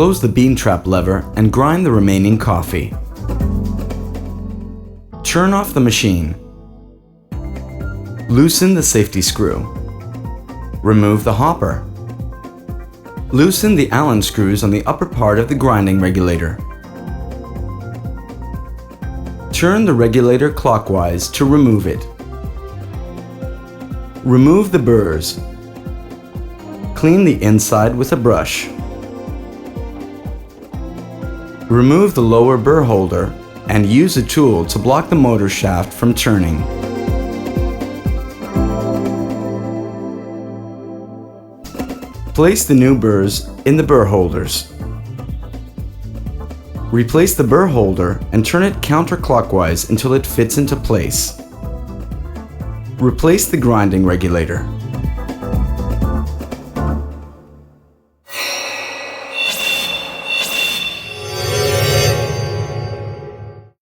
close the bean trap lever and grind the remaining coffee. Turn off the machine. Loosen the safety screw. Remove the hopper. Loosen the Allen screws on the upper part of the grinding regulator. Turn the regulator clockwise to remove it. Remove the burrs. Clean the inside with a brush. Remove the lower burr holder and use a tool to block the motor shaft from turning. Place the new burrs in the burr holders. Replace the burr holder and turn it counterclockwise until it fits into place. Replace the grinding regulator.